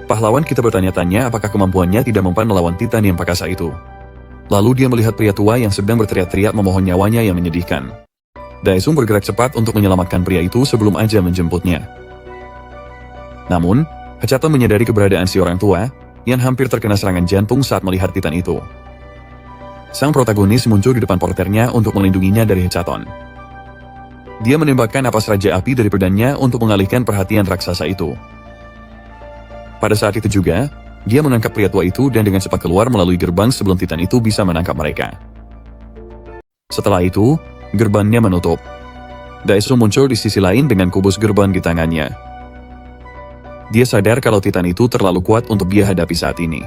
Pahlawan kita bertanya-tanya apakah kemampuannya tidak mempan melawan Titan yang perkasa itu. Lalu dia melihat pria tua yang sedang berteriak-teriak memohon nyawanya yang menyedihkan. Daesung bergerak cepat untuk menyelamatkan pria itu sebelum aja menjemputnya. Namun, Hachaton menyadari keberadaan si orang tua, yang hampir terkena serangan jantung saat melihat Titan itu. Sang protagonis muncul di depan porternya untuk melindunginya dari Hachaton. Dia menembakkan napas raja api dari pedangnya untuk mengalihkan perhatian raksasa itu. Pada saat itu juga, dia menangkap pria tua itu dan dengan cepat keluar melalui gerbang sebelum Titan itu bisa menangkap mereka. Setelah itu, gerbangnya menutup. Daesung muncul di sisi lain dengan kubus gerbang di tangannya. Dia sadar kalau Titan itu terlalu kuat untuk dia hadapi saat ini.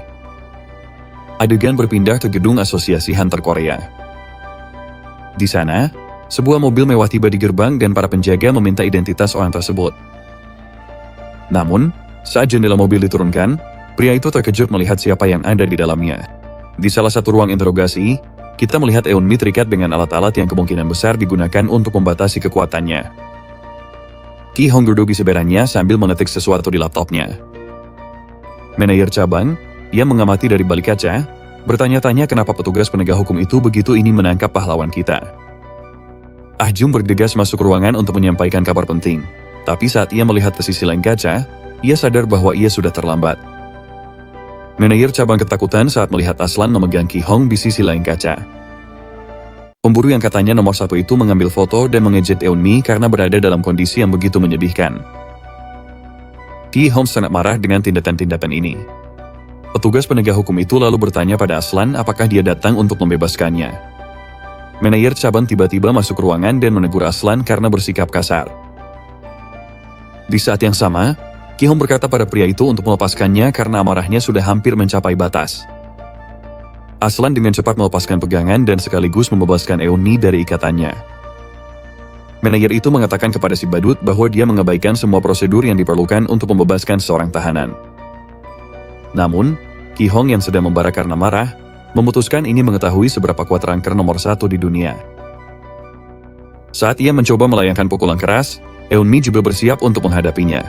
Adegan berpindah ke gedung Asosiasi Hunter Korea. Di sana, sebuah mobil mewah tiba di gerbang dan para penjaga meminta identitas orang tersebut. Namun, saat jendela mobil diturunkan, pria itu terkejut melihat siapa yang ada di dalamnya. Di salah satu ruang interogasi, kita melihat Eunmi terikat dengan alat-alat yang kemungkinan besar digunakan untuk membatasi kekuatannya. Ki Hong duduk di seberannya sambil mengetik sesuatu di laptopnya. Manajer cabang, yang mengamati dari balik kaca, bertanya-tanya kenapa petugas penegak hukum itu begitu ingin menangkap pahlawan kita. Ah Jung bergegas masuk ruangan untuk menyampaikan kabar penting, tapi saat ia melihat ke sisi lain kaca, ia sadar bahwa ia sudah terlambat. Manajer cabang ketakutan saat melihat Aslan memegang Ki Hong di sisi lain kaca. Pemburu yang katanya nomor 1 itu mengambil foto dan mengejek Eunmi karena berada dalam kondisi yang begitu menyedihkan. Ki Hong sangat marah dengan tindakan-tindakan ini. Petugas penegak hukum itu lalu bertanya pada Aslan apakah dia datang untuk membebaskannya. Manajer cabang tiba-tiba masuk ruangan dan menegur Aslan karena bersikap kasar. Di saat yang sama, Ki Hong berkata pada pria itu untuk melepaskannya karena amarahnya sudah hampir mencapai batas. Aslan dengan cepat melepaskan pegangan dan sekaligus membebaskan Eunmi dari ikatannya. Manajer itu mengatakan kepada si badut bahwa dia mengabaikan semua prosedur yang diperlukan untuk membebaskan seorang tahanan. Namun, Ki Hong yang sedang membara karena marah, memutuskan ini mengetahui seberapa kuat ranker nomor 1 di dunia. Saat ia mencoba melayangkan pukulan keras, Eunmi juga bersiap untuk menghadapinya.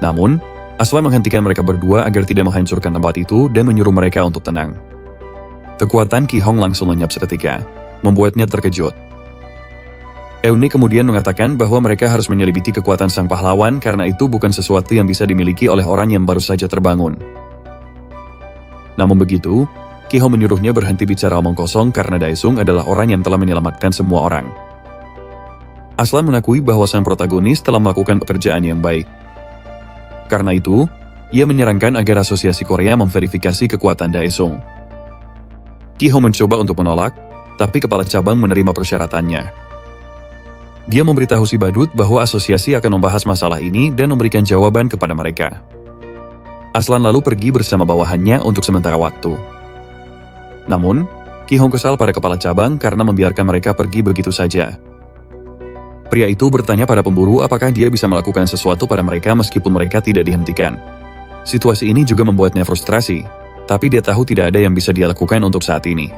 Namun, Aslan menghentikan mereka berdua agar tidak menghancurkan tempat itu dan menyuruh mereka untuk tenang. Kekuatan Ki Hong langsung lenyap seketika, membuatnya terkejut. Eunmi kemudian mengatakan bahwa mereka harus menyelidiki kekuatan sang pahlawan karena itu bukan sesuatu yang bisa dimiliki oleh orang yang baru saja terbangun. Namun begitu, Ki Hong menyuruhnya berhenti bicara omong kosong karena Daesung adalah orang yang telah menyelamatkan semua orang. Aslan mengakui bahwa sang protagonis telah melakukan pekerjaan yang baik. Karena itu, ia menyarankan agar Asosiasi Korea memverifikasi kekuatan Daesung. Ki Hong mencoba untuk menolak, tapi kepala cabang menerima persyaratannya. Dia memberitahu si badut bahwa asosiasi akan membahas masalah ini dan memberikan jawaban kepada mereka. Aslan lalu pergi bersama bawahannya untuk sementara waktu. Namun, Ki Hong kesal pada kepala cabang karena membiarkan mereka pergi begitu saja. Pria itu bertanya pada pemburu apakah dia bisa melakukan sesuatu pada mereka meskipun mereka tidak dihentikan. Situasi ini juga membuatnya frustrasi, tapi dia tahu tidak ada yang bisa dia lakukan untuk saat ini.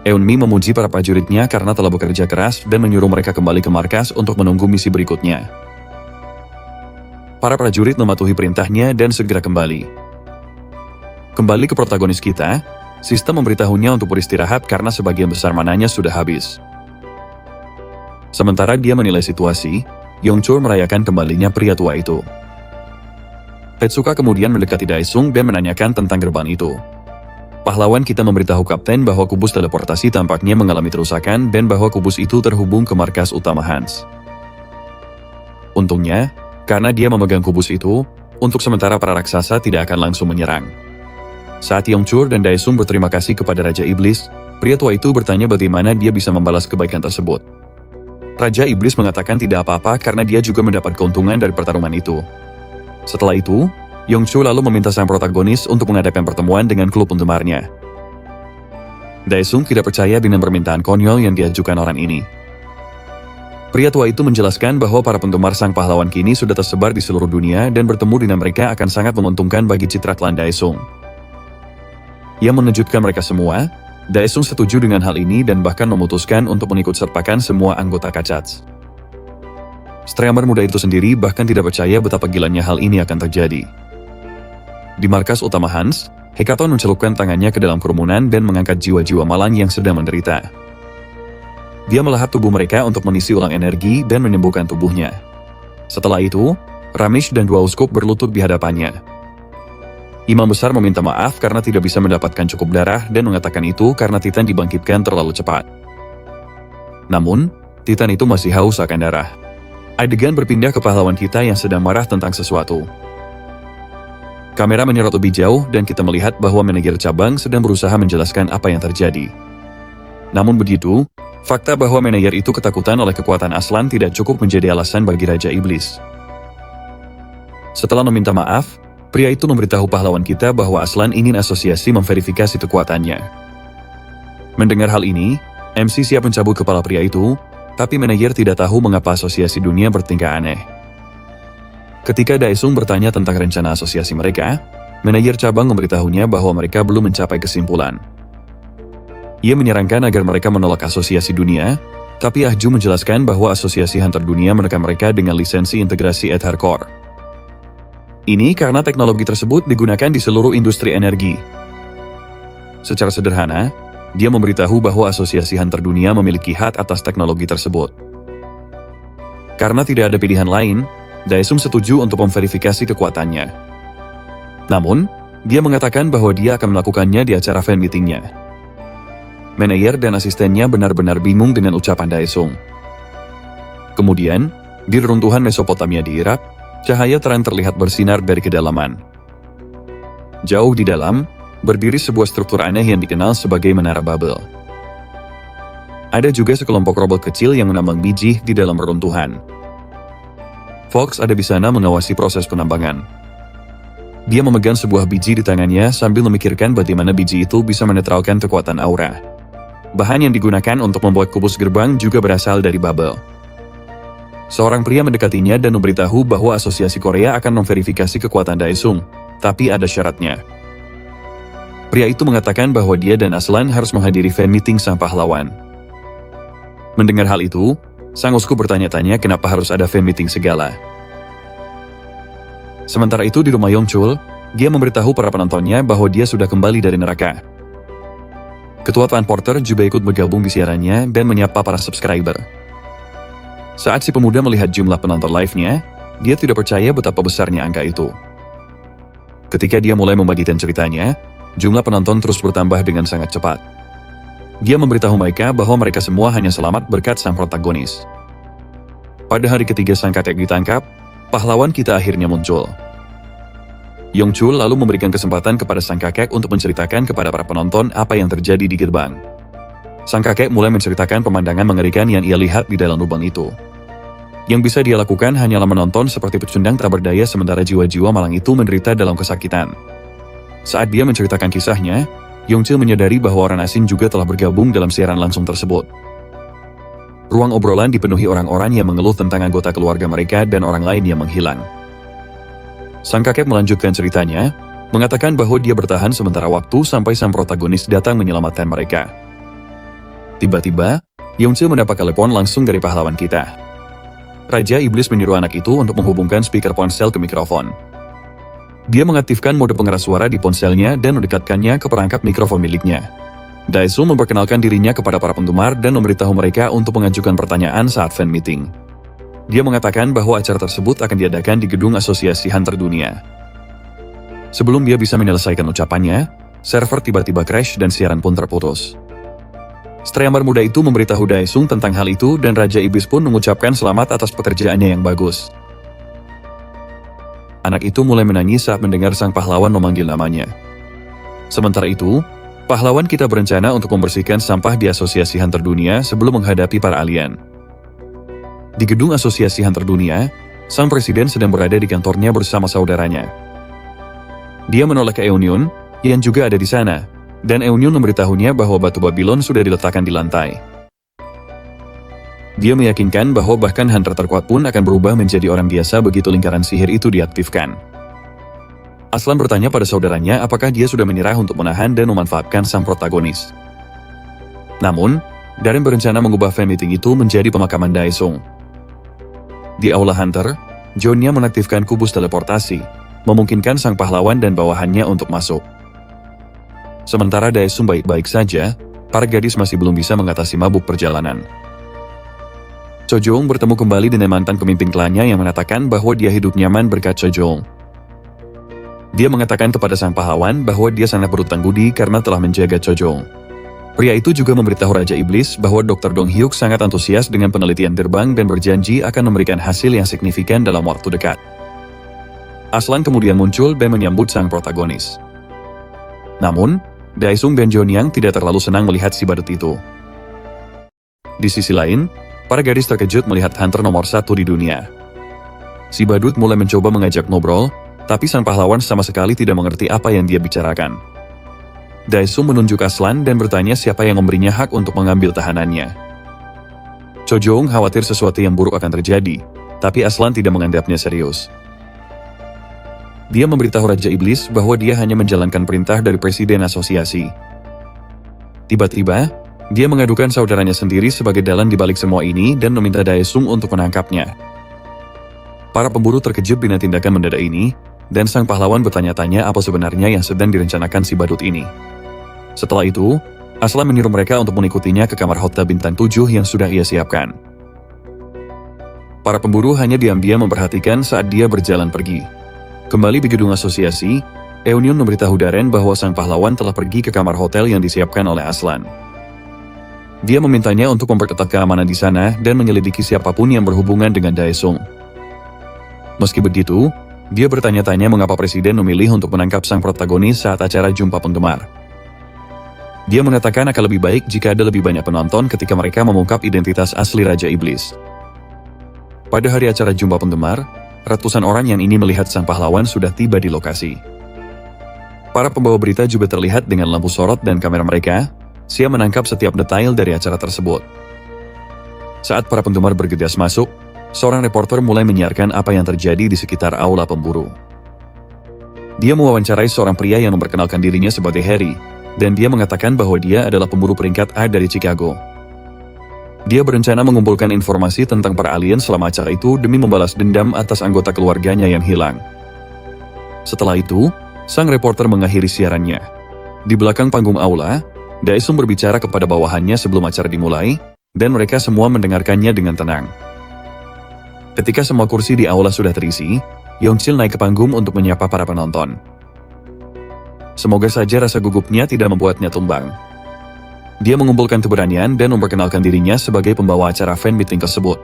Eunmi memuji para prajuritnya karena telah bekerja keras dan menyuruh mereka kembali ke markas untuk menunggu misi berikutnya. Para prajurit mematuhi perintahnya dan segera kembali. Kembali ke protagonis kita, sistem memberitahunya untuk beristirahat karena sebagian besar mananya sudah habis. Sementara dia menilai situasi, Yongchul merayakan kembalinya pria tua itu. Tetsuka kemudian mendekati Daesung dan menanyakan tentang gerbang itu. Pahlawan kita memberitahu kapten bahwa kubus teleportasi tampaknya mengalami kerusakan dan bahwa kubus itu terhubung ke markas utama Hans. Untungnya, karena dia memegang kubus itu, untuk sementara para raksasa tidak akan langsung menyerang. Saat Yongchul dan Daesung berterima kasih kepada Raja Iblis, pria tua itu bertanya bagaimana dia bisa membalas kebaikan tersebut. Raja Iblis mengatakan tidak apa-apa karena dia juga mendapat keuntungan dari pertarungan itu. Setelah itu, Yongchul lalu meminta sang protagonis untuk mengadakan pertemuan dengan klub penggemarnya. Daesung tidak percaya dengan permintaan konyol yang diajukan orang ini. Pria tua itu menjelaskan bahwa para penggemar sang pahlawan kini sudah tersebar di seluruh dunia dan bertemu dengan mereka akan sangat menguntungkan bagi citra klan Daesung. Yang mengejutkan mereka semua, Daesung setuju dengan hal ini dan bahkan memutuskan untuk mengikut sertakan semua anggota Kacats. Streamer muda itu sendiri bahkan tidak percaya betapa gilanya hal ini akan terjadi. Di markas utama Hans, Hekaton mencelupkan tangannya ke dalam kerumunan dan mengangkat jiwa-jiwa malang yang sedang menderita. Dia melahap tubuh mereka untuk mengisi ulang energi dan menyembuhkan tubuhnya. Setelah itu, Ramesh dan dua uskup berlutut di hadapannya. Imam besar meminta maaf karena tidak bisa mendapatkan cukup darah dan mengatakan itu karena Titan dibangkitkan terlalu cepat. Namun, Titan itu masih haus akan darah. Adegan berpindah ke pahlawan kita yang sedang marah tentang sesuatu. Kamera menyorot lebih jauh dan kita melihat bahwa manajer cabang sedang berusaha menjelaskan apa yang terjadi. Namun begitu, fakta bahwa manajer itu ketakutan oleh kekuatan Aslan tidak cukup menjadi alasan bagi Raja Iblis. Setelah meminta maaf, pria itu memberitahu pahlawan kita bahwa Aslan ingin asosiasi memverifikasi kekuatannya. Mendengar hal ini, MC siap mencabut kepala pria itu, tapi manajer tidak tahu mengapa asosiasi dunia bertingkah aneh. Ketika Daesung bertanya tentang rencana asosiasi mereka, manajer cabang memberitahunya bahwa mereka belum mencapai kesimpulan. Ia menyarankan agar mereka menolak asosiasi dunia, tapi Ah Ju menjelaskan bahwa asosiasi Hunter dunia menekan mereka dengan lisensi integrasi Ether Core. Ini karena teknologi tersebut digunakan di seluruh industri energi. Secara sederhana, dia memberitahu bahwa asosiasi Hunter dunia memiliki hak atas teknologi tersebut. Karena tidak ada pilihan lain, Daesung setuju untuk memverifikasi kekuatannya. Namun, dia mengatakan bahwa dia akan melakukannya di acara fan meetingnya. Manajer dan asistennya benar-benar bingung dengan ucapan Daesung. Kemudian, di reruntuhan Mesopotamia di Irak, cahaya terang terlihat bersinar dari kedalaman. Jauh di dalam, berdiri sebuah struktur aneh yang dikenal sebagai Menara Babel. Ada juga sekelompok robot kecil yang menambang biji di dalam reruntuhan. Fox ada di sana mengawasi proses penambangan. Dia memegang sebuah biji di tangannya sambil memikirkan bagaimana biji itu bisa menetralkan kekuatan aura. Bahan yang digunakan untuk membuat kubus gerbang juga berasal dari Babel. Seorang pria mendekatinya dan memberitahu bahwa Asosiasi Korea akan memverifikasi kekuatan Daesung, tapi ada syaratnya. Pria itu mengatakan bahwa dia dan Aslan harus menghadiri fan meeting sang pahlawan. Mendengar hal itu, sang uskup bertanya-tanya kenapa harus ada fan meeting segala. Sementara itu di rumah Yongchul, dia memberitahu para penontonnya bahwa dia sudah kembali dari neraka. Ketua Fan Porter juga ikut bergabung di siarannya dan menyapa para subscriber. Saat si pemuda melihat jumlah penonton live-nya, dia tidak percaya betapa besarnya angka itu. Ketika dia mulai membagikan ceritanya, jumlah penonton terus bertambah dengan sangat cepat. Dia memberitahu mereka bahwa mereka semua hanya selamat berkat sang protagonis. Pada hari ketiga sang kakek ditangkap, pahlawan kita akhirnya muncul. Yongchul lalu memberikan kesempatan kepada sang kakek untuk menceritakan kepada para penonton apa yang terjadi di gerbang. Sang kakek mulai menceritakan pemandangan mengerikan yang ia lihat di dalam lubang itu. Yang bisa dia lakukan hanyalah menonton seperti pecundang tak berdaya sementara jiwa-jiwa malang itu menderita dalam kesakitan. Saat dia menceritakan kisahnya, Yongchul menyadari bahwa orang asing juga telah bergabung dalam siaran langsung tersebut. Ruang obrolan dipenuhi orang-orang yang mengeluh tentang anggota keluarga mereka dan orang lain yang menghilang. Sang kakek melanjutkan ceritanya, mengatakan bahwa dia bertahan sementara waktu sampai sang protagonis datang menyelamatkan mereka. Tiba-tiba, Yongchul mendapat telepon langsung dari pahlawan kita. Raja Iblis menyuruh anak itu untuk menghubungkan speaker ponsel ke mikrofon. Dia mengaktifkan mode pengeras suara di ponselnya dan mendekatkannya ke perangkap mikrofon miliknya. Daesung memperkenalkan dirinya kepada para penggemar dan memberitahu mereka untuk mengajukan pertanyaan saat fan meeting. Dia mengatakan bahwa acara tersebut akan diadakan di gedung Asosiasi Hunter Dunia. Sebelum dia bisa menyelesaikan ucapannya, server tiba-tiba crash dan siaran pun terputus. Streamer muda itu memberitahu Daesung tentang hal itu dan Raja Iblis pun mengucapkan selamat atas pekerjaannya yang bagus. Anak itu mulai menangis saat mendengar sang pahlawan memanggil namanya. Sementara itu, pahlawan kita berencana untuk membersihkan sampah di Asosiasi Hunter Dunia sebelum menghadapi para alien. Di gedung Asosiasi Hunter Dunia, sang presiden sedang berada di kantornya bersama saudaranya. Dia menoleh ke Eunion, yang juga ada di sana, dan Eunion memberitahunya bahwa batu Babylon sudah diletakkan di lantai. Dia meyakinkan bahwa bahkan hunter terkuat pun akan berubah menjadi orang biasa begitu lingkaran sihir itu diaktifkan. Aslan bertanya pada saudaranya apakah dia sudah menyerah untuk menahan dan memanfaatkan sang protagonis. Namun, Darren berencana mengubah fan meeting itu menjadi pemakaman Daesung. Di aula Hunter, John-nya mengaktifkan kubus teleportasi, memungkinkan sang pahlawan dan bawahannya untuk masuk. Sementara Daesung baik-baik saja, para gadis masih belum bisa mengatasi mabuk perjalanan. Chojong bertemu kembali dengan mantan pemimpin klannya yang mengatakan bahwa dia hidup nyaman berkat Chojong. Dia mengatakan kepada sang pahlawan bahwa dia sangat berhutang budi karena telah menjaga Chojong. Pria itu juga memberitahu Raja Iblis bahwa Dr. Dong Hyuk sangat antusias dengan penelitian terbang dan berjanji akan memberikan hasil yang signifikan dalam waktu dekat. Aslan kemudian muncul dan menyambut sang protagonis. Namun, Daesung dan Jonyang tidak terlalu senang melihat si badut itu. Di sisi lain, para gadis terkejut melihat hunter nomor 1 di dunia. Si badut mulai mencoba mengajak ngobrol, tapi sang pahlawan sama sekali tidak mengerti apa yang dia bicarakan. Daesung menunjuk Aslan dan bertanya siapa yang memberinya hak untuk mengambil tahanannya. Chojong khawatir sesuatu yang buruk akan terjadi, tapi Aslan tidak menganggapnya serius. Dia memberitahu Raja Iblis bahwa dia hanya menjalankan perintah dari Presiden Asosiasi. Tiba-tiba, dia mengadukan saudaranya sendiri sebagai dalang di balik semua ini dan meminta Daesung untuk menangkapnya. Para pemburu terkejut dengan tindakan mendadak ini, dan sang pahlawan bertanya-tanya apa sebenarnya yang sedang direncanakan si badut ini. Setelah itu, Aslan menyuruh mereka untuk mengikutinya ke kamar hotel bintang 7 yang sudah ia siapkan. Para pemburu hanya diam-diam memperhatikan saat dia berjalan pergi. Kembali di gedung asosiasi, Eunhyun memberitahu Darren bahwa sang pahlawan telah pergi ke kamar hotel yang disiapkan oleh Aslan. Dia memintanya untuk memperketat keamanan di sana dan menyelidiki siapapun yang berhubungan dengan Daesung. Meski begitu, dia bertanya-tanya mengapa Presiden memilih untuk menangkap sang protagonis saat acara jumpa penggemar. Dia mengatakan akan lebih baik jika ada lebih banyak penonton ketika mereka mengungkap identitas asli Raja Iblis. Pada hari acara jumpa penggemar, ratusan orang yang ingin melihat sang pahlawan sudah tiba di lokasi. Para pembawa berita juga terlihat dengan lampu sorot dan kamera mereka, siap menangkap setiap detail dari acara tersebut. Saat para penggemar bergegas masuk, seorang reporter mulai menyiarkan apa yang terjadi di sekitar aula pemburu. Dia mewawancarai seorang pria yang memperkenalkan dirinya sebagai Harry, dan dia mengatakan bahwa dia adalah pemburu peringkat A dari Chicago. Dia berencana mengumpulkan informasi tentang para alien selama acara itu demi membalas dendam atas anggota keluarganya yang hilang. Setelah itu, sang reporter mengakhiri siarannya. Di belakang panggung aula, Daesung berbicara kepada bawahannya sebelum acara dimulai, dan mereka semua mendengarkannya dengan tenang. Ketika semua kursi di aula sudah terisi, Yongchil naik ke panggung untuk menyapa para penonton. Semoga saja rasa gugupnya tidak membuatnya tumbang. Dia mengumpulkan keberanian dan memperkenalkan dirinya sebagai pembawa acara fan meeting tersebut.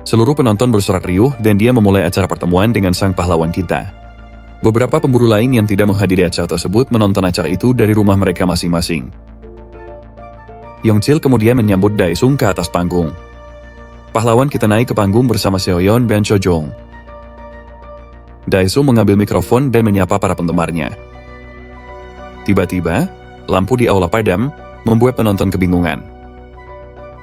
Seluruh penonton bersorak riuh dan dia memulai acara pertemuan dengan sang pahlawan kita. Beberapa pemburu lain yang tidak menghadiri acara tersebut menonton acara itu dari rumah mereka masing-masing. Yongchil kemudian menyambut Daesung ke atas panggung. Pahlawan kita naik ke panggung bersama Seoyeon dan Chojong. Daesung mengambil mikrofon dan menyapa para penggemarnya. Tiba-tiba, lampu di aula padam, membuat penonton kebingungan.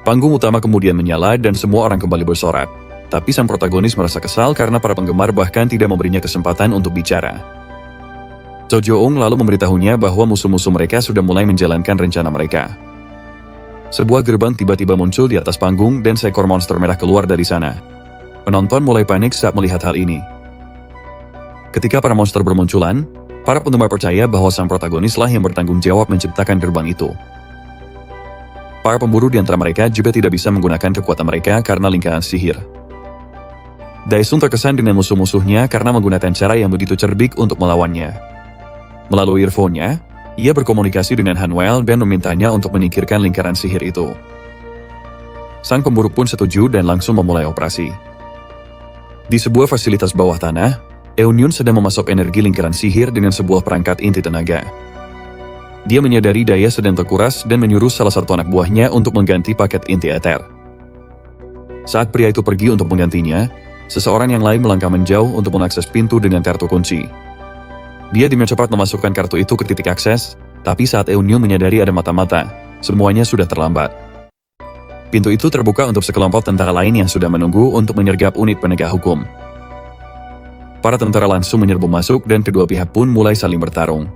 Panggung utama kemudian menyala dan semua orang kembali bersorak. Tapi sang protagonis merasa kesal karena para penggemar bahkan tidak memberinya kesempatan untuk bicara. Chojong lalu memberitahunya bahwa musuh-musuh mereka sudah mulai menjalankan rencana mereka. Sebuah gerbang tiba-tiba muncul di atas panggung dan seekor monster merah keluar dari sana. Penonton mulai panik saat melihat hal ini. Ketika para monster bermunculan, para penggemar percaya bahwa sang protagonislah yang bertanggung jawab menciptakan gerbang itu. Para pemburu di antara mereka juga tidak bisa menggunakan kekuatan mereka karena lingkaran sihir. Daesung terkesan dengan musuh-musuhnya karena menggunakan cara yang begitu cerdik untuk melawannya. Melalui earphone-nya, ia berkomunikasi dengan Hanwell dan memintanya untuk menyingkirkan lingkaran sihir itu. Sang pemburu pun setuju dan langsung memulai operasi. Di sebuah fasilitas bawah tanah, Eunhyun sedang memasok energi lingkaran sihir dengan sebuah perangkat inti tenaga. Dia menyadari daya sedang terkuras dan menyuruh salah satu anak buahnya untuk mengganti paket inti eter. Saat pria itu pergi untuk menggantinya, seseorang yang lain melangkah menjauh untuk mengakses pintu dengan kartu kunci. Dia dengan cepat memasukkan kartu itu ke titik akses, tapi saat Eunhyun menyadari ada mata-mata, semuanya sudah terlambat. Pintu itu terbuka untuk sekelompok tentara lain yang sudah menunggu untuk menyergap unit penegak hukum. Para tentara langsung menyerbu masuk dan kedua pihak pun mulai saling bertarung.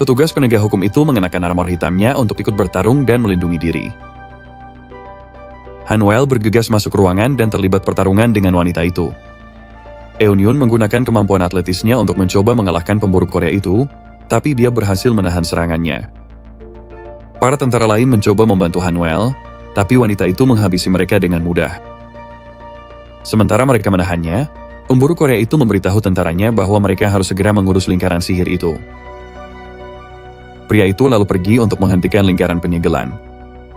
Petugas penegak hukum itu mengenakan armor hitamnya untuk ikut bertarung dan melindungi diri. Hanwell bergegas masuk ruangan dan terlibat pertarungan dengan wanita itu. Eunhyun menggunakan kemampuan atletisnya untuk mencoba mengalahkan pemburu Korea itu, tapi dia berhasil menahan serangannya. Para tentara lain mencoba membantu Hanwell, tapi wanita itu menghabisi mereka dengan mudah. Sementara mereka menahannya, pemburu Korea itu memberitahu tentaranya bahwa mereka harus segera mengurus lingkaran sihir itu. Pria itu lalu pergi untuk menghentikan lingkaran penyegelan.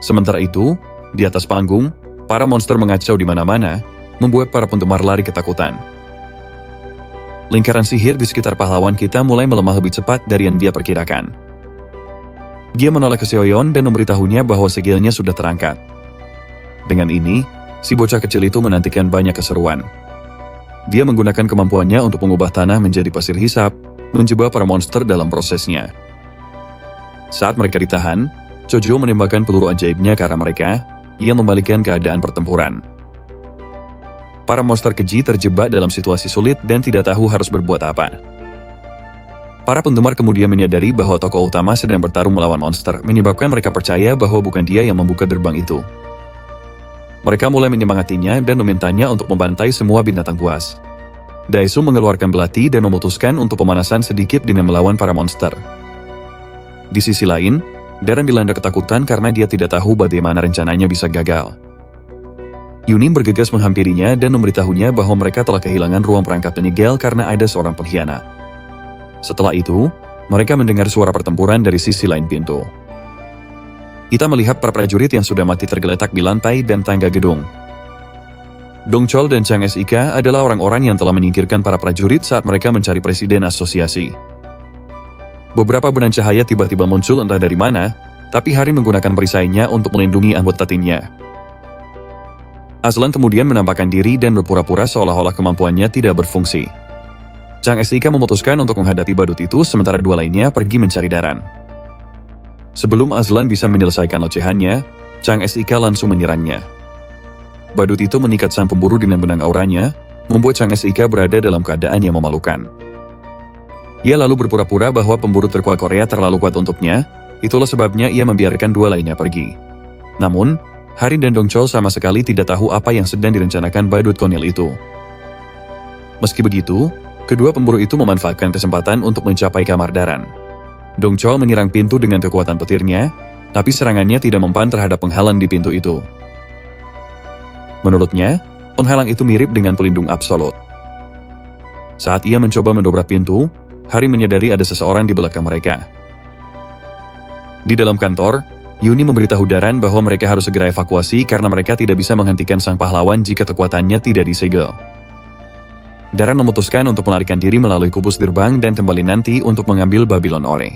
Sementara itu, di atas panggung, para monster mengacau di mana-mana, membuat para penggemar lari ketakutan. Lingkaran sihir di sekitar pahlawan kita mulai melemah lebih cepat dari yang dia perkirakan. Dia menoleh ke Seoyeon dan memberitahunya bahwa segilnya sudah terangkat. Dengan ini, si bocah kecil itu menantikan banyak keseruan. Dia menggunakan kemampuannya untuk mengubah tanah menjadi pasir hisap, menjebak para monster dalam prosesnya. Saat mereka ditahan, Chojo menembakkan peluru ajaibnya ke arah mereka, ia membalikkan keadaan pertempuran. Para monster keji terjebak dalam situasi sulit dan tidak tahu harus berbuat apa. Para penggemar kemudian menyadari bahwa tokoh utama sedang bertarung melawan monster, menyebabkan mereka percaya bahwa bukan dia yang membuka gerbang itu. Mereka mulai menyemangatinya dan memintanya untuk membantai semua binatang buas. Daesung mengeluarkan belati dan memutuskan untuk pemanasan sedikit dengan melawan para monster. Di sisi lain, Darren dilanda ketakutan karena dia tidak tahu bagaimana rencananya bisa gagal. Yunim bergegas menghampirinya dan memberitahunya bahwa mereka telah kehilangan ruang perangkap penyegel karena ada seorang pengkhianat. Setelah itu, mereka mendengar suara pertempuran dari sisi lain pintu. Kita melihat para prajurit yang sudah mati tergeletak di lantai dan tangga gedung. Dong Chol dan Chang Sik adalah orang-orang yang telah menyingkirkan para prajurit saat mereka mencari presiden asosiasi. Beberapa benang cahaya tiba-tiba muncul entah dari mana, tapi Hari menggunakan perisainya untuk melindungi anggota timnya. Aslan kemudian menampakkan diri dan berpura-pura seolah-olah kemampuannya tidak berfungsi. Chang Sik memutuskan untuk menghadapi badut itu sementara dua lainnya pergi mencari Darren. Sebelum Aslan bisa menyelesaikan ocehannya, Chang Sik langsung menyerangnya. Badut itu mengikat sang pemburu dengan benang auranya, membuat Chang Sik berada dalam keadaan yang memalukan. Ia lalu berpura-pura bahwa pemburu terkuat Korea terlalu kuat untuknya, itulah sebabnya ia membiarkan dua lainnya pergi. Namun, Hari dan Dong Chol sama sekali tidak tahu apa yang sedang direncanakan badut konyol itu. Meski begitu, kedua pemburu itu memanfaatkan kesempatan untuk mencapai kamar Darren. Dong Chol menyerang pintu dengan kekuatan petirnya, tapi serangannya tidak mempan terhadap penghalang di pintu itu. Menurutnya, penghalang itu mirip dengan pelindung absolut. Saat ia mencoba mendobrak pintu, Hari menyadari ada seseorang di belakang mereka. Di dalam kantor, Yuni memberitahu Darren bahwa mereka harus segera evakuasi karena mereka tidak bisa menghentikan sang pahlawan jika kekuatannya tidak disegel. Darren memutuskan untuk melarikan diri melalui kubus gerbang dan kembali nanti untuk mengambil Babylon Ore.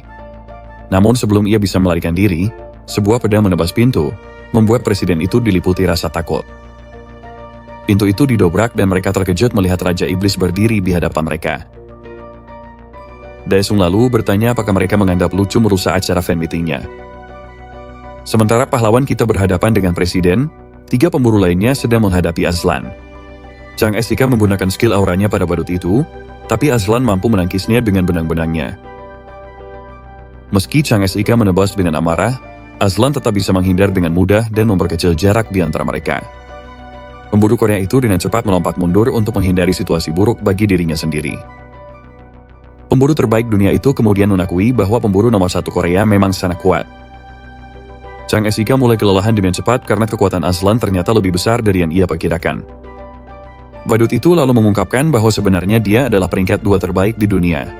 Namun sebelum ia bisa melarikan diri, sebuah pedang menebas pintu, membuat presiden itu diliputi rasa takut. Pintu itu didobrak dan mereka terkejut melihat Raja Iblis berdiri di hadapan mereka. Daesung lalu bertanya apakah mereka menganggap lucu merusak acara fan meetingnya. Sementara pahlawan kita berhadapan dengan presiden, tiga pemburu lainnya sedang menghadapi Aslan. Chang Sik menggunakan skill auranya pada badut itu, tapi Aslan mampu menangkisnya dengan benang-benangnya. Meski Chang Sik menebas dengan amarah, Aslan tetap bisa menghindar dengan mudah dan memperkecil jarak di antara mereka. Pemburu Korea itu dengan cepat melompat mundur untuk menghindari situasi buruk bagi dirinya sendiri. Pemburu terbaik dunia itu kemudian mengakui bahwa pemburu nomor satu Korea memang sangat kuat. Chang Sik mulai kelelahan dengan cepat karena kekuatan Aslan ternyata lebih besar dari yang ia perkirakan. Badut itu lalu mengungkapkan bahwa sebenarnya dia adalah peringkat 2 terbaik di dunia.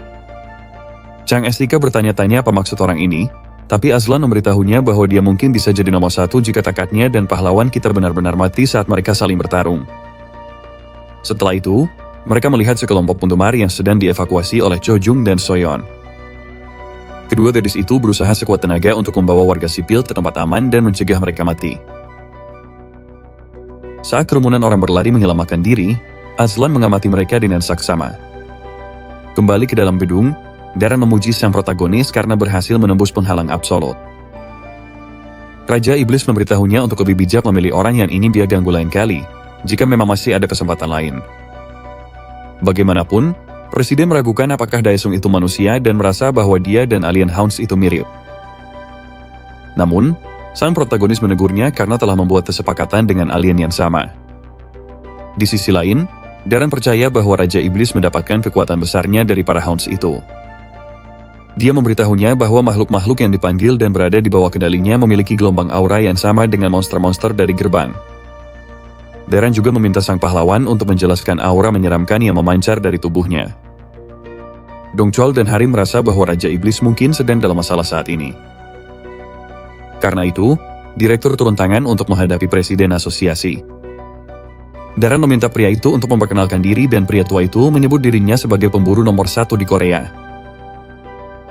Chang Sik bertanya-tanya apa maksud orang ini, tapi Aslan memberitahunya bahwa dia mungkin bisa jadi nomor 1 jika takatnya dan pahlawan kita benar-benar mati saat mereka saling bertarung. Setelah itu, mereka melihat sekelompok penggemar yang sedang dievakuasi oleh Cho Jung dan Soyeon. Kedua gadis itu berusaha sekuat tenaga untuk membawa warga sipil ke tempat aman dan mencegah mereka mati. Saat kerumunan orang berlari menyelamatkan diri, Aslan mengamati mereka dengan saksama. Kembali ke dalam gedung, Darren memuji sang protagonis karena berhasil menembus penghalang absolut. Raja Iblis memberitahunya untuk lebih bijak memilih orang yang ingin dia ganggu lain kali, jika memang masih ada kesempatan lain. Bagaimanapun, Presiden meragukan apakah Daesung itu manusia dan merasa bahwa dia dan alien Hounds itu mirip. Namun, sang protagonis menegurnya karena telah membuat kesepakatan dengan alien yang sama. Di sisi lain, Darren percaya bahwa Raja Iblis mendapatkan kekuatan besarnya dari para Hounds itu. Dia memberitahunya bahwa makhluk-makhluk yang dipanggil dan berada di bawah kendalinya memiliki gelombang aura yang sama dengan monster-monster dari gerbang. Darren juga meminta sang pahlawan untuk menjelaskan aura menyeramkan yang memancar dari tubuhnya. Dongchol dan Hari merasa bahwa Raja Iblis mungkin sedang dalam masalah saat ini. Karena itu, direktur turun tangan untuk menghadapi presiden asosiasi. Darren meminta pria itu untuk memperkenalkan diri dan pria tua itu menyebut dirinya sebagai pemburu nomor 1 di Korea.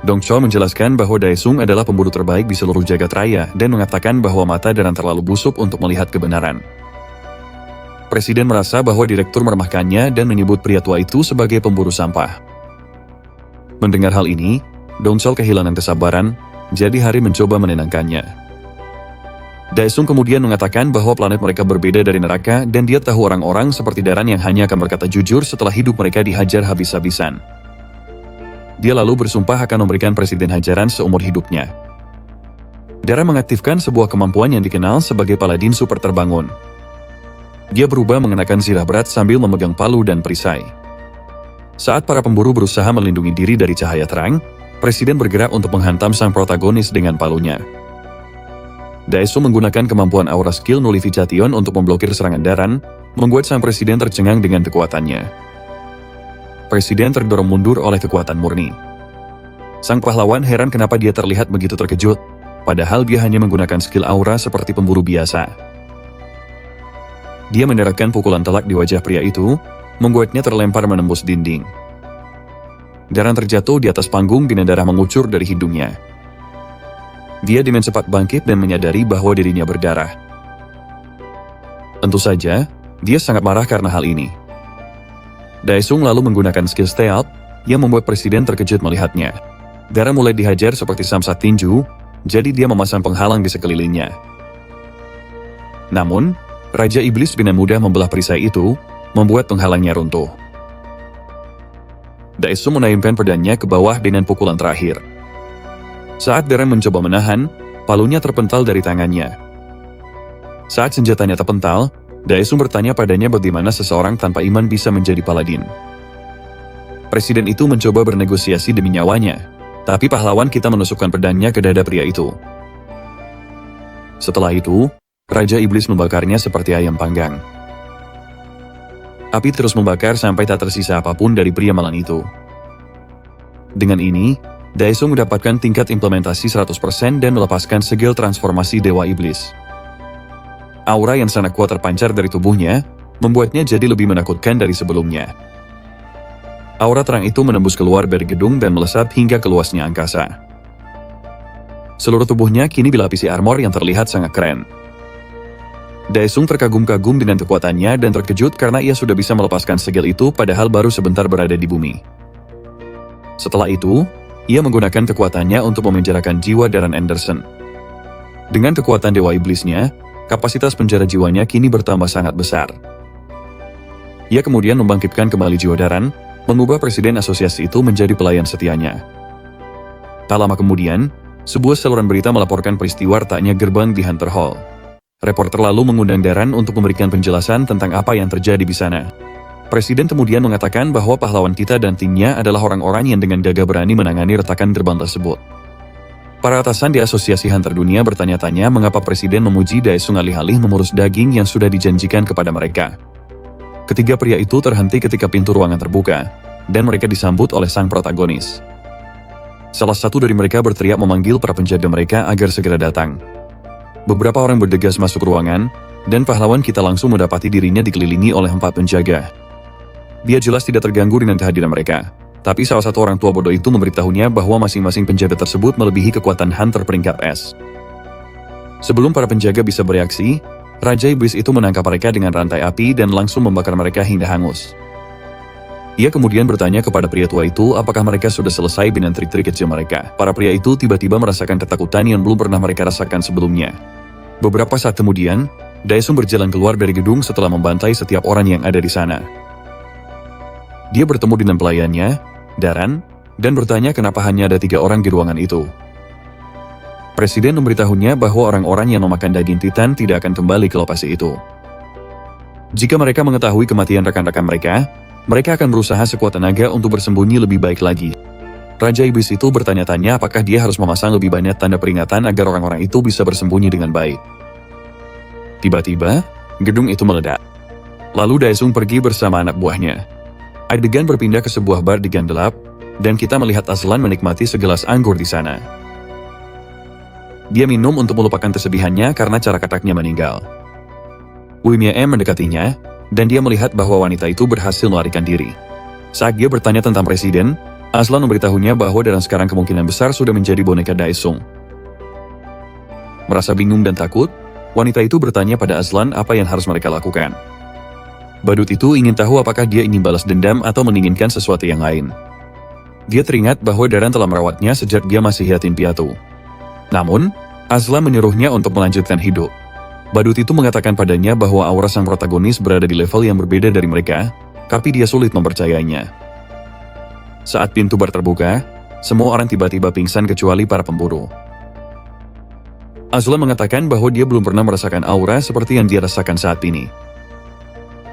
Dongchol menjelaskan bahwa Daesung adalah pemburu terbaik di seluruh jagat raya dan mengatakan bahwa mata Darren terlalu busuk untuk melihat kebenaran. Presiden merasa bahwa direktur meremehkannya dan menyebut pria tua itu sebagai pemburu sampah. Mendengar hal ini, Dongchol kehilangan kesabaran, jadi Hari mencoba menenangkannya. Daesung kemudian mengatakan bahwa planet mereka berbeda dari neraka dan dia tahu orang-orang seperti Darren yang hanya akan berkata jujur setelah hidup mereka dihajar habis-habisan. Dia lalu bersumpah akan memberikan presiden hajaran seumur hidupnya. Darren mengaktifkan sebuah kemampuan yang dikenal sebagai Paladin Super Terbangun. Dia berubah mengenakan zirah berat sambil memegang palu dan perisai. Saat para pemburu berusaha melindungi diri dari cahaya terang, presiden bergerak untuk menghantam sang protagonis dengan palunya. Daesung menggunakan kemampuan aura skill Nullification untuk memblokir serangan Darren, membuat sang presiden tercengang dengan kekuatannya. Presiden terdorong mundur oleh kekuatan murni. Sang pahlawan heran kenapa dia terlihat begitu terkejut, padahal dia hanya menggunakan skill aura seperti pemburu biasa. Dia mendaratkan pukulan telak di wajah pria itu, membuatnya terlempar menembus dinding. Darren terjatuh di atas panggung dengan darah mengucur dari hidungnya. Dia dengan cepat bangkit dan menyadari bahwa dirinya berdarah. Tentu saja, dia sangat marah karena hal ini. Daesung lalu menggunakan skill stealth, yang membuat presiden terkejut melihatnya. Darren mulai dihajar seperti samsat tinju, jadi dia memasang penghalang di sekelilingnya. Namun, Raja Iblis dengan mudah membelah perisai itu, membuat penghalangnya runtuh. Daesung menayamkan pedangnya ke bawah dengan pukulan terakhir. Saat Darren mencoba menahan, palunya terpental dari tangannya. Saat senjatanya terpental, Daesung bertanya padanya bagaimana seseorang tanpa iman bisa menjadi paladin. Presiden itu mencoba bernegosiasi demi nyawanya, tapi pahlawan kita menusukkan pedangnya ke dada pria itu. Setelah itu, Raja Iblis membakarnya seperti ayam panggang. Api terus membakar sampai tak tersisa apapun dari pria malang itu. Dengan ini, Daesung mendapatkan tingkat implementasi 100% dan melepaskan segel transformasi Dewa Iblis. Aura yang sangat kuat terpancar dari tubuhnya, membuatnya jadi lebih menakutkan dari sebelumnya. Aura terang itu menembus keluar dari gedung dan melesat hingga ke luasnya angkasa. Seluruh tubuhnya kini dilapisi armor yang terlihat sangat keren. Daesung terkagum-kagum dengan kekuatannya dan terkejut karena ia sudah bisa melepaskan segel itu padahal baru sebentar berada di bumi. Setelah itu, ia menggunakan kekuatannya untuk memenjarakan jiwa Darren Anderson. Dengan kekuatan Dewa Iblisnya, kapasitas penjara jiwanya kini bertambah sangat besar. Ia kemudian membangkitkan kembali jiwa Darren, mengubah presiden asosiasi itu menjadi pelayan setianya. Tak lama kemudian, sebuah saluran berita melaporkan peristiwa retaknya gerbang di Hunter Hall. Reporter lalu mengundang Darren untuk memberikan penjelasan tentang apa yang terjadi di sana. Presiden kemudian mengatakan bahwa pahlawan kita dan timnya adalah orang-orang yang dengan gagah berani menangani retakan gerbang tersebut. Para atasan di Asosiasi Hunter Dunia bertanya-tanya mengapa Presiden memuji Daesung alih-alih mengurus daging yang sudah dijanjikan kepada mereka. Ketiga pria itu terhenti ketika pintu ruangan terbuka, dan mereka disambut oleh sang protagonis. Salah satu dari mereka berteriak memanggil para penjaga mereka agar segera datang. Beberapa orang bergegas masuk ruangan, dan pahlawan kita langsung mendapati dirinya dikelilingi oleh 4 penjaga. Dia jelas tidak terganggu dengan kehadiran mereka, tapi salah satu orang tua bodoh itu memberitahunya bahwa masing-masing penjaga tersebut melebihi kekuatan Hunter peringkat S. Sebelum para penjaga bisa bereaksi, Raja Iblis itu menangkap mereka dengan rantai api dan langsung membakar mereka hingga hangus. Ia kemudian bertanya kepada pria tua itu apakah mereka sudah selesai dengan trik-trik kecil mereka. Para pria itu tiba-tiba merasakan ketakutan yang belum pernah mereka rasakan sebelumnya. Beberapa saat kemudian, Daesung berjalan keluar dari gedung setelah membantai setiap orang yang ada di sana. Dia bertemu dengan pelayannya, Darren, dan bertanya kenapa hanya ada 3 orang di ruangan itu. Presiden memberitahunya bahwa orang-orang yang memakan daging Titan tidak akan kembali ke lokasi itu. Jika mereka mengetahui kematian rekan-rekan mereka, mereka akan berusaha sekuat tenaga untuk bersembunyi lebih baik lagi. Raja Iblis itu bertanya-tanya apakah dia harus memasang lebih banyak tanda peringatan agar orang-orang itu bisa bersembunyi dengan baik. Tiba-tiba, gedung itu meledak. Lalu Daesung pergi bersama anak buahnya. Adegan berpindah ke sebuah bar di gang gelap, dan kita melihat Aslan menikmati segelas anggur di sana. Dia minum untuk melupakan kesedihannya karena cara kataknya meninggal. Wei Mie mendekatinya, dan dia melihat bahwa wanita itu berhasil melarikan diri. Saat dia bertanya tentang presiden, Aslan memberitahunya bahwa dalam sekarang kemungkinan besar sudah menjadi boneka Daesung. Merasa bingung dan takut, wanita itu bertanya pada Aslan apa yang harus mereka lakukan. Badut itu ingin tahu apakah dia ingin balas dendam atau menginginkan sesuatu yang lain. Dia teringat bahwa Daran telah merawatnya sejak dia masih yatim piatu. Namun, Aslan menyuruhnya untuk melanjutkan hidup. Badut itu mengatakan padanya bahwa aura sang protagonis berada di level yang berbeda dari mereka, tapi dia sulit mempercayainya. Saat pintu bar terbuka, semua orang tiba-tiba pingsan kecuali para pemburu. Aslan mengatakan bahwa dia belum pernah merasakan aura seperti yang dia rasakan saat ini.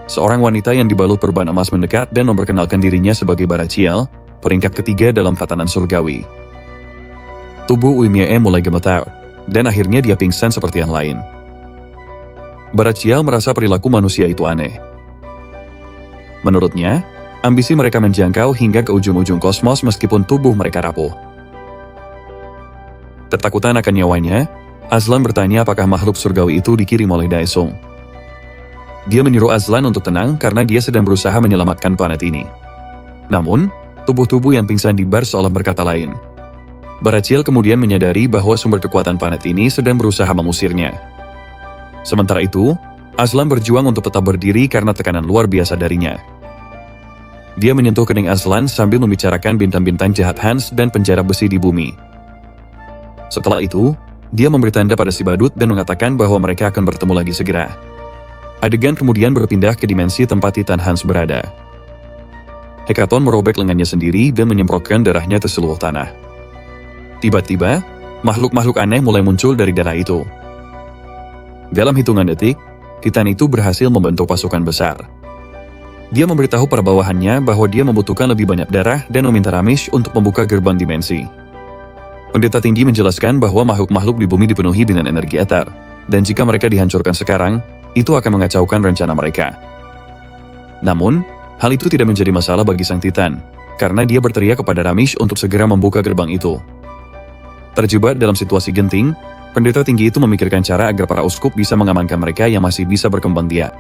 Seorang wanita yang dibalut perban emas mendekat dan memperkenalkan dirinya sebagai Barachiel, peringkat ketiga dalam tatanan surgawi. Tubuh Wei Mie mulai gemetar, dan akhirnya dia pingsan seperti yang lain. Barachiel merasa perilaku manusia itu aneh. Menurutnya, ambisi mereka menjangkau hingga ke ujung-ujung kosmos meskipun tubuh mereka rapuh. Ketakutan akan nyawanya, Aslan bertanya apakah makhluk surgawi itu dikirim oleh Daesung. Dia menyuruh Aslan untuk tenang karena dia sedang berusaha menyelamatkan planet ini. Namun, tubuh-tubuh yang pingsan di bar seolah berkata lain. Barachiel kemudian menyadari bahwa sumber kekuatan planet ini sedang berusaha mengusirnya. Sementara itu, Aslan berjuang untuk tetap berdiri karena tekanan luar biasa darinya. Dia menyentuh kening Aslan sambil membicarakan bintang-bintang jahat Hans dan penjara besi di bumi. Setelah itu, dia memberi tanda pada si badut dan mengatakan bahwa mereka akan bertemu lagi segera. Adegan kemudian berpindah ke dimensi tempat Titan Hans berada. Hekaton merobek lengannya sendiri dan menyemprotkan darahnya ke seluruh tanah. Tiba-tiba, makhluk-makhluk aneh mulai muncul dari darah itu. Dalam hitungan detik, Titan itu berhasil membentuk pasukan besar. Dia memberitahu para bawahannya bahwa dia membutuhkan lebih banyak darah dan meminta Ramish untuk membuka gerbang dimensi. Pendeta tinggi menjelaskan bahwa makhluk-makhluk di bumi dipenuhi dengan energi eter, dan jika mereka dihancurkan sekarang, itu akan mengacaukan rencana mereka. Namun, hal itu tidak menjadi masalah bagi sang Titan, karena dia berteriak kepada Ramish untuk segera membuka gerbang itu. Terjebak dalam situasi genting, pendeta tinggi itu memikirkan cara agar para uskup bisa mengamankan mereka yang masih bisa berkembang biak.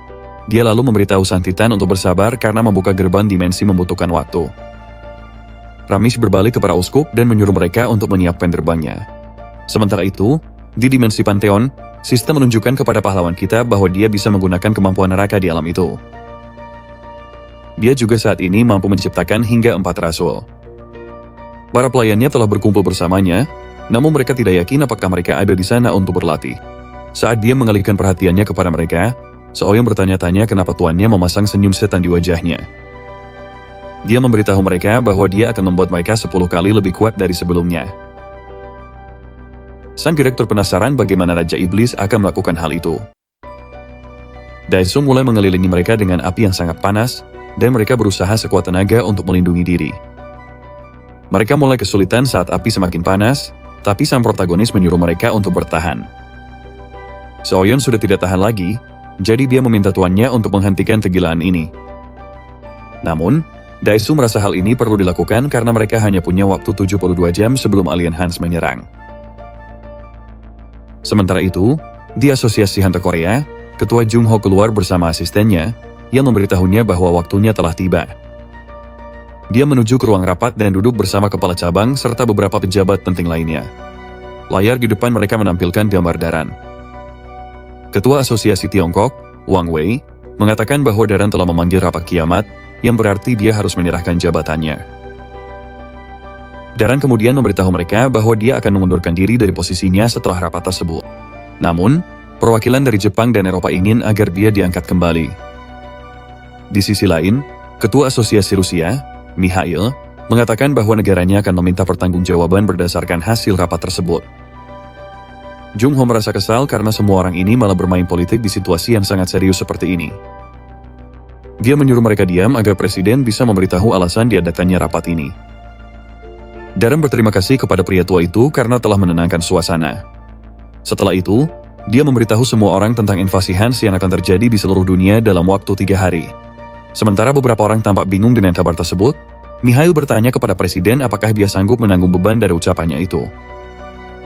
Dia lalu memberitahu sang Titan untuk bersabar karena membuka gerbang dimensi membutuhkan waktu. Ramish berbalik ke para uskup dan menyuruh mereka untuk menyiapkan gerbangnya. Sementara itu, di dimensi Pantheon, sistem menunjukkan kepada pahlawan kita bahwa dia bisa menggunakan kemampuan neraka di alam itu. Dia juga saat ini mampu menciptakan hingga 4 rasul. Para pelayannya telah berkumpul bersamanya, namun mereka tidak yakin apakah mereka ada di sana untuk berlatih. Saat dia mengalihkan perhatiannya kepada mereka, Seoyong bertanya-tanya kenapa tuannya memasang senyum setan di wajahnya. Dia memberitahu mereka bahwa dia akan membuat mereka 10 kali lebih kuat dari sebelumnya. Sang direktur penasaran bagaimana Raja Iblis akan melakukan hal itu. Daesung mulai mengelilingi mereka dengan api yang sangat panas, dan mereka berusaha sekuat tenaga untuk melindungi diri. Mereka mulai kesulitan saat api semakin panas, tapi sang protagonis menyuruh mereka untuk bertahan. Seoyeon sudah tidak tahan lagi, jadi dia meminta tuannya untuk menghentikan kegilaan ini. Namun, Daesung merasa hal ini perlu dilakukan karena mereka hanya punya waktu 72 jam sebelum alien Hans menyerang. Sementara itu, di Asosiasi Hunter Korea, Ketua Jung Ho keluar bersama asistennya, yang memberitahunya bahwa waktunya telah tiba. Dia menuju ke ruang rapat dan duduk bersama kepala cabang serta beberapa pejabat penting lainnya. Layar di depan mereka menampilkan gambar Daran. Ketua Asosiasi Tiongkok, Wang Wei, mengatakan bahwa Daran telah memanggil rapat kiamat, yang berarti dia harus menyerahkan jabatannya. Daran kemudian memberitahu mereka bahwa dia akan mengundurkan diri dari posisinya setelah rapat tersebut. Namun, perwakilan dari Jepang dan Eropa ingin agar dia diangkat kembali. Di sisi lain, Ketua Asosiasi Rusia, Mikhail, mengatakan bahwa negaranya akan meminta pertanggungjawaban berdasarkan hasil rapat tersebut. Jung Ho merasa kesal karena semua orang ini malah bermain politik di situasi yang sangat serius seperti ini. Dia menyuruh mereka diam agar presiden bisa memberitahu alasan diadakannya rapat ini. Darren berterima kasih kepada pria tua itu karena telah menenangkan suasana. Setelah itu, dia memberitahu semua orang tentang invasi Hans yang akan terjadi di seluruh dunia dalam waktu 3 hari. Sementara beberapa orang tampak bingung dengan kabar tersebut, Mikhail bertanya kepada presiden apakah dia sanggup menanggung beban dari ucapannya itu.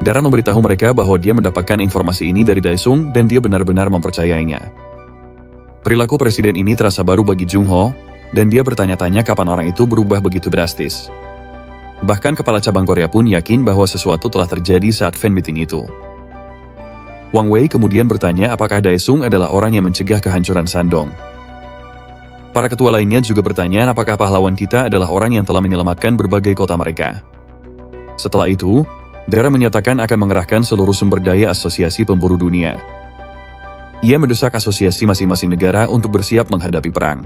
Darren memberitahu mereka bahwa dia mendapatkan informasi ini dari Daesung dan dia benar-benar mempercayainya. Perilaku presiden ini terasa baru bagi Jung Ho, dan dia bertanya-tanya kapan orang itu berubah begitu drastis. Bahkan kepala cabang Korea pun yakin bahwa sesuatu telah terjadi saat fan meeting itu. Wang Wei kemudian bertanya apakah Daesung adalah orang yang mencegah kehancuran Shandong. Para ketua lainnya juga bertanya apakah pahlawan kita adalah orang yang telah menyelamatkan berbagai kota mereka. Setelah itu, Darren menyatakan akan mengerahkan seluruh sumber daya asosiasi pemburu dunia. Ia mendesak asosiasi masing-masing negara untuk bersiap menghadapi perang.